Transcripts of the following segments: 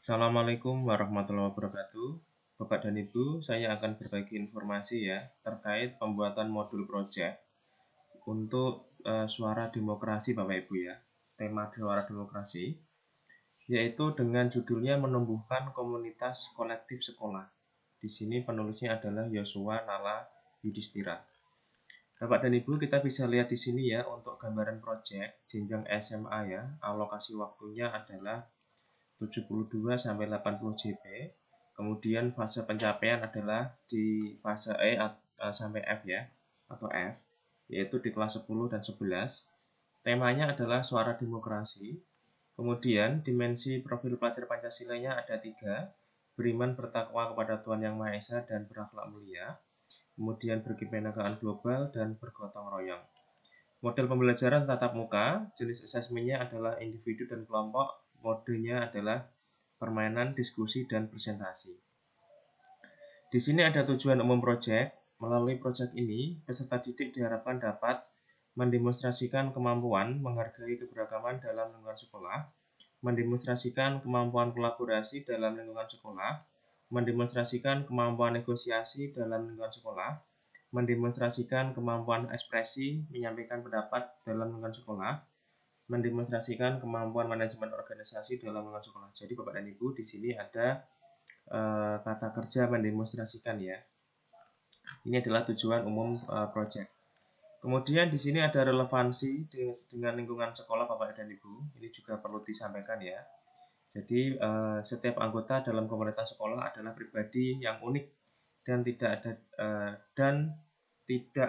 Assalamualaikum warahmatullahi wabarakatuh. Bapak dan Ibu, saya akan berbagi informasi ya terkait pembuatan modul project untuk suara demokrasi Bapak Ibu ya. Tema suara demokrasi yaitu dengan judulnya menumbuhkan komunitas kolektif sekolah. Di sini penulisnya adalah Yosua Nala Yudhistira. Bapak dan Ibu, kita bisa lihat di sini ya untuk gambaran project jenjang SMA ya. Alokasi waktunya adalah 72 sampai 80 JP. Kemudian fase pencapaian adalah di fase E sampai F ya, atau F, yaitu di kelas 10 dan 11. Temanya adalah suara demokrasi. Kemudian dimensi profil pelajar Pancasilanya ada 3, beriman bertakwa kepada Tuhan Yang Maha Esa dan berakhlak mulia. Kemudian berkebinekaan global dan bergotong royong. Model pembelajaran tatap muka, jenis asesmennya adalah individu dan kelompok, modenya adalah permainan, diskusi, dan presentasi. Di sini ada tujuan umum proyek. Melalui proyek ini, peserta didik diharapkan dapat mendemonstrasikan kemampuan menghargai keberagaman dalam lingkungan sekolah, mendemonstrasikan kemampuan kolaborasi dalam lingkungan sekolah, mendemonstrasikan kemampuan negosiasi dalam lingkungan sekolah, mendemonstrasikan kemampuan ekspresi menyampaikan pendapat dalam lingkungan sekolah, mendemonstrasikan kemampuan manajemen organisasi dalam lingkungan sekolah. Jadi Bapak dan Ibu, di sini ada kata kerja mendemonstrasikan ya. Ini adalah tujuan umum project. Kemudian di sini ada relevansi dengan lingkungan sekolah Bapak dan Ibu. Ini juga perlu disampaikan ya. Jadi setiap anggota dalam komunitas sekolah adalah pribadi yang unik dan tidak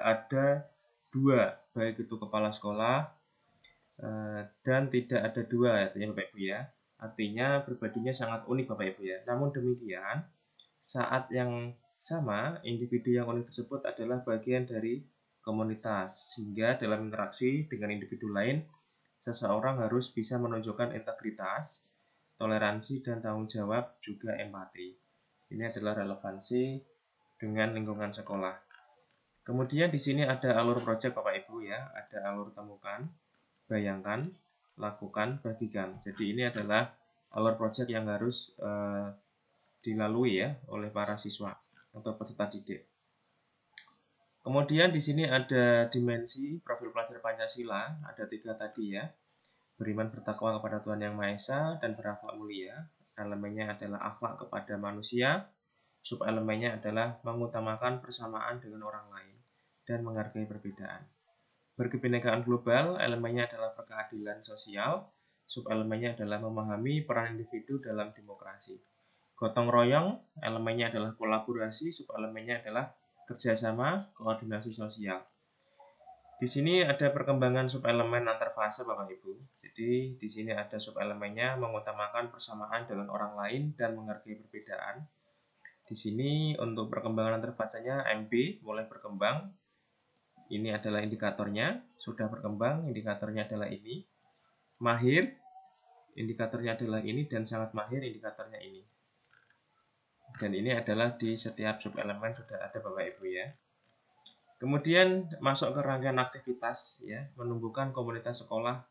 ada dua, baik itu kepala sekolah dan tidak ada dua, artinya Bapak Ibu ya. Artinya pribadinya sangat unik Bapak Ibu ya. Namun demikian, saat yang sama, individu yang unik tersebut adalah bagian dari komunitas, sehingga dalam interaksi dengan individu lain, seseorang harus bisa menunjukkan integritas, toleransi, dan tanggung jawab, juga empati. Ini adalah relevansi dengan lingkungan sekolah. Kemudian di sini ada alur proyek Bapak Ibu ya, ada alur temukan, bayangkan, lakukan, bagikan. Jadi ini adalah alur proyek yang harus dilalui ya oleh para siswa atau peserta didik. Kemudian di sini ada dimensi profil pelajar Pancasila, ada 3 tadi ya. Beriman bertakwa kepada Tuhan Yang Maha Esa dan berakhlak mulia. Elemennya adalah akhlak kepada manusia. Subelemennya adalah mengutamakan persamaan dengan orang lain dan menghargai perbedaan. Berkebinekaan global, elemennya adalah keadilan sosial. Subelemennya adalah memahami peran individu dalam demokrasi. Gotong royong, elemennya adalah kolaborasi, subelemennya adalah kerjasama, koordinasi sosial. Di sini ada perkembangan subelemen antar fase Bapak Ibu. Jadi di sini ada subelemennya mengutamakan persamaan dengan orang lain dan menghargai perbedaan. Di sini untuk perkembangan antar fasenya MB mulai berkembang. Ini adalah indikatornya, sudah berkembang, indikatornya adalah ini. Mahir, indikatornya adalah ini, dan sangat mahir, indikatornya ini. Dan ini adalah di setiap subelemen sudah ada Bapak Ibu ya. Kemudian masuk ke rangkaian aktivitas ya, menumbuhkan komunitas sekolah,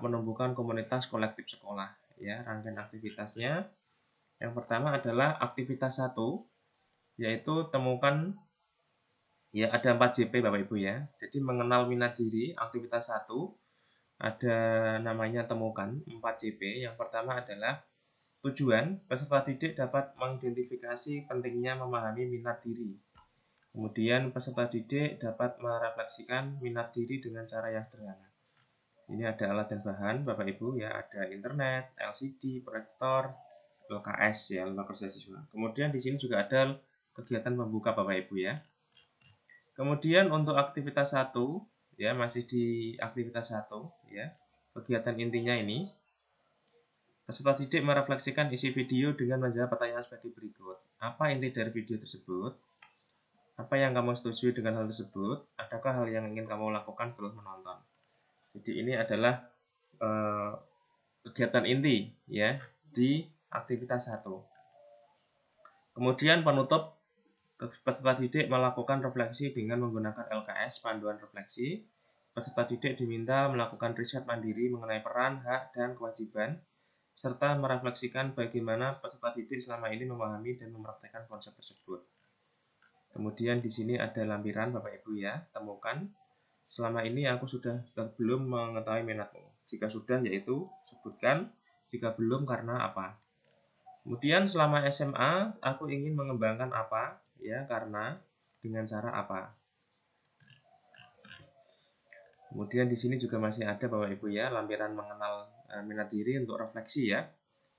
menumbuhkan komunitas kolektif sekolah ya. Rangkaian aktivitasnya yang pertama adalah aktivitas 1, yaitu temukan ya, ada 4 JP Bapak Ibu ya. Jadi mengenal minat diri, aktivitas 1 ada namanya temukan 4 JP. Yang pertama adalah tujuan, peserta didik dapat mengidentifikasi pentingnya memahami minat diri. Kemudian peserta didik dapat merefleksikan minat diri dengan cara yang sederhana. Ini ada alat dan bahan Bapak Ibu ya, ada internet, LCD, proyektor, LKS ya, lembaga kerja siswa. Kemudian di sini juga ada kegiatan pembuka Bapak Ibu ya. Kemudian untuk aktivitas 1 ya, masih di aktivitas 1 ya. Kegiatan intinya ini peserta didik merefleksikan isi video dengan menjawab pertanyaan sebagai berikut. Apa inti dari video tersebut? Apa yang kamu setuju dengan hal tersebut? Adakah hal yang ingin kamu lakukan setelah menonton? Jadi ini adalah kegiatan inti ya di aktivitas 1. Kemudian penutup, peserta didik melakukan refleksi dengan menggunakan LKS, panduan refleksi. Peserta didik diminta melakukan riset mandiri mengenai peran, hak, dan kewajiban serta merefleksikan bagaimana peserta didik selama ini memahami dan mempraktikkan konsep tersebut. Kemudian di sini ada lampiran Bapak Ibu ya, temukan. Selama ini aku sudah belum mengetahui minatmu. Jika sudah yaitu sebutkan, jika belum karena apa. Kemudian selama SMA aku ingin mengembangkan apa? Ya, karena dengan cara apa? Kemudian di sini juga masih ada Bapak Ibu ya, lampiran mengenal minat diri untuk refleksi ya.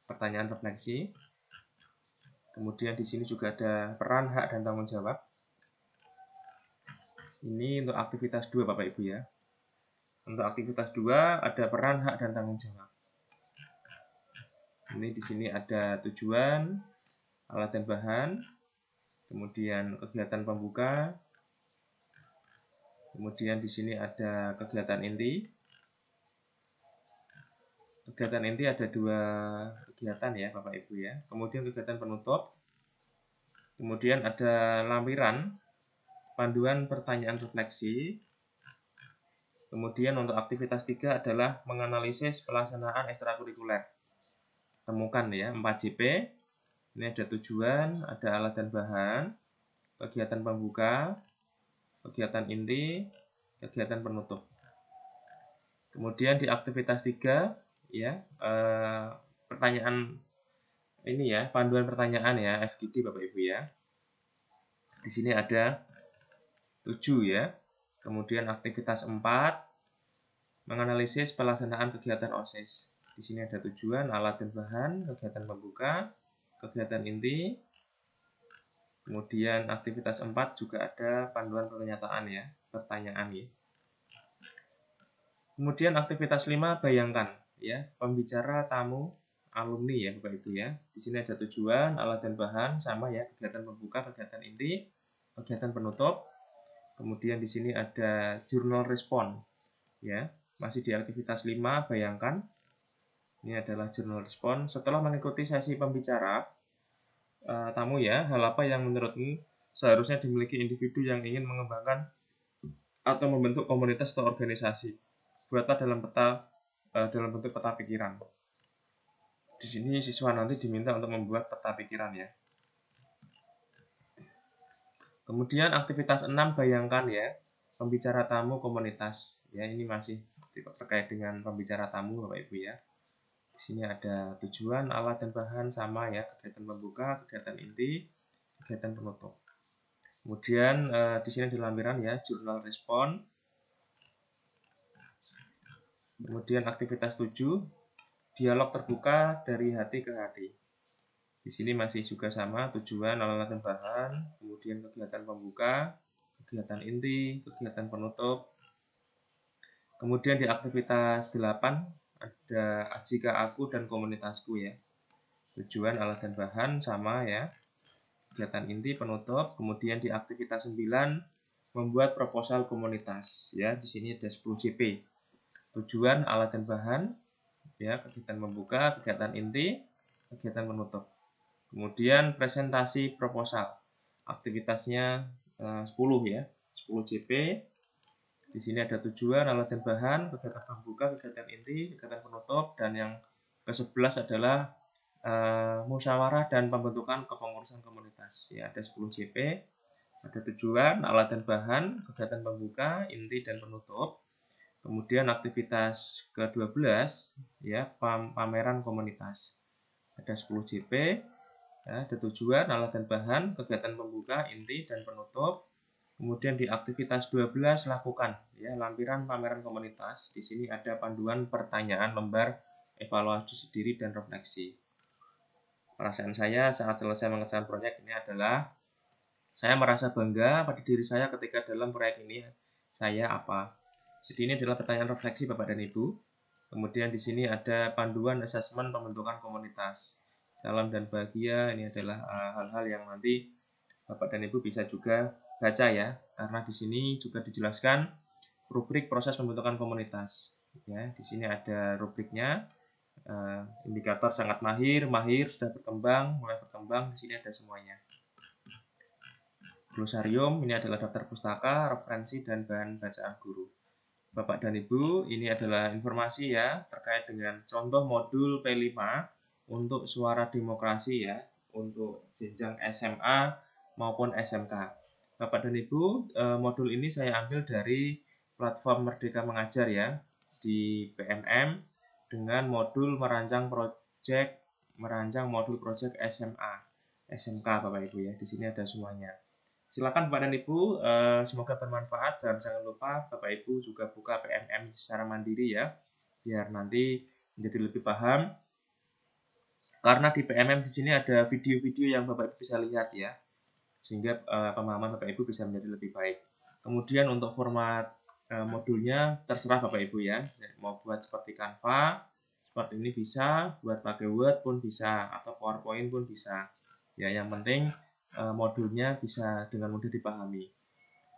Pertanyaan refleksi. Kemudian di sini juga ada peran, hak, dan tanggung jawab. Ini untuk aktivitas 2 Bapak Ibu ya. Untuk aktivitas 2 ada peran, hak, dan tanggung jawab. Ini di sini ada tujuan, alat dan bahan, kemudian kegiatan pembuka, kemudian di sini ada kegiatan inti. Kegiatan inti ada 2 kegiatan ya Bapak Ibu ya. Kemudian kegiatan penutup. Kemudian ada lampiran, panduan pertanyaan refleksi. Kemudian untuk aktivitas 3 adalah menganalisis pelaksanaan ekstrakurikuler. Temukan ya 4JP. Ini ada tujuan, ada alat dan bahan, kegiatan pembuka, kegiatan inti, kegiatan penutup. Kemudian di aktivitas 3 ya, pertanyaan ini ya, panduan pertanyaan ya, FGD Bapak Ibu ya. Di sini ada 7 ya. Kemudian aktivitas 4 menganalisis pelaksanaan kegiatan OSIS. Di sini ada tujuan, alat dan bahan, kegiatan pembuka, kegiatan inti. Kemudian aktivitas 4 juga ada panduan pernyataan ya, pertanyaan ya. Kemudian aktivitas 5 bayangkan ya, pembicara, tamu, alumni ya Bapak Ibu ya. Di sini ada tujuan, alat dan bahan sama ya, kegiatan pembuka, kegiatan inti, kegiatan penutup. Kemudian di sini ada jurnal respon ya. Masih di aktivitas 5 bayangkan. Ini adalah jurnal respon. Setelah mengikuti sesi pembicara tamu ya, hal apa yang menurutmu seharusnya dimiliki individu yang ingin mengembangkan atau membentuk komunitas atau organisasi? Buatlah dalam bentuk peta pikiran. Di sini siswa nanti diminta untuk membuat peta pikiran ya. Kemudian aktivitas 6 bayangkan ya, pembicara tamu komunitas. Ya, ini masih terkait dengan pembicara tamu Bapak Ibu ya. Di sini ada tujuan, alat dan bahan sama ya, kegiatan pembuka, kegiatan inti, kegiatan penutup. Kemudian di sini ada lampiran ya, jurnal respon. Kemudian aktivitas 7, dialog terbuka dari hati ke hati. Di sini masih juga sama, tujuan, alat dan bahan, kemudian kegiatan pembuka, kegiatan inti, kegiatan penutup. Kemudian di aktivitas 8 ada jika aku dan komunitasku ya. Tujuan, alat dan bahan sama ya. Kegiatan inti, penutup. Kemudian di aktivitas 9 membuat proposal komunitas ya. Di sini ada 10 JP. Tujuan, alat dan bahan ya, kegiatan membuka, kegiatan inti, kegiatan penutup. Kemudian presentasi proposal. Aktivitasnya 10 ya. 10 JP. Di sini ada tujuan, alat dan bahan, kegiatan pembuka, kegiatan inti, kegiatan penutup, dan yang ke-11 adalah musyawarah dan pembentukan kepengurusan komunitas. Ya, ada 10 JP, ada tujuan, alat dan bahan, kegiatan pembuka, inti, dan penutup. Kemudian aktivitas ke-12 ya, pameran komunitas. Ada 10 JP, ya, ada tujuan, alat dan bahan, kegiatan pembuka, inti, dan penutup. Kemudian di aktivitas 12 lakukan ya, lampiran pameran komunitas. Di sini ada panduan pertanyaan lembar evaluasi diri dan refleksi. Perasaan saya saat selesai mengerjakan proyek ini adalah saya merasa bangga pada diri saya ketika dalam proyek ini saya apa. Jadi ini adalah pertanyaan refleksi Bapak dan Ibu. Kemudian di sini ada panduan asesmen pembentukan komunitas. Salam dan bahagia, ini adalah hal-hal yang nanti Bapak dan Ibu bisa juga baca ya, karena di sini juga dijelaskan rubrik proses pembentukan komunitas. Ya, di sini ada rubriknya, indikator sangat mahir, sudah berkembang, mulai berkembang. Di sini ada semuanya. Glosarium, ini adalah daftar pustaka, referensi, dan bahan bacaan guru. Bapak dan Ibu, ini adalah informasi ya terkait dengan contoh modul P5 untuk suara demokrasi ya, untuk jenjang SMA maupun SMK. Bapak dan Ibu, modul ini saya ambil dari platform Merdeka Mengajar ya, di PMM dengan modul merancang modul project SMA, SMK Bapak Ibu ya. Di sini ada semuanya. Silakan Bapak dan Ibu, semoga bermanfaat. Jangan lupa Bapak Ibu juga buka PMM secara mandiri ya, biar nanti menjadi lebih paham. Karena di PMM di sini ada video-video yang Bapak Ibu bisa lihat ya, sehingga pemahaman Bapak Ibu bisa menjadi lebih baik. Kemudian untuk format modulnya terserah Bapak Ibu ya, mau buat seperti Canva, seperti ini bisa, buat pakai Word pun bisa, atau PowerPoint pun bisa. Ya, yang penting modulnya bisa dengan mudah dipahami.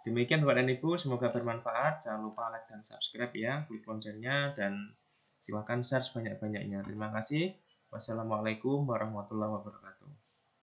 Demikian Bapak dan Ibu, semoga bermanfaat. Jangan lupa like dan subscribe ya, klik loncengnya, dan silakan share sebanyak-banyaknya. Terima kasih. Wassalamualaikum warahmatullahi wabarakatuh.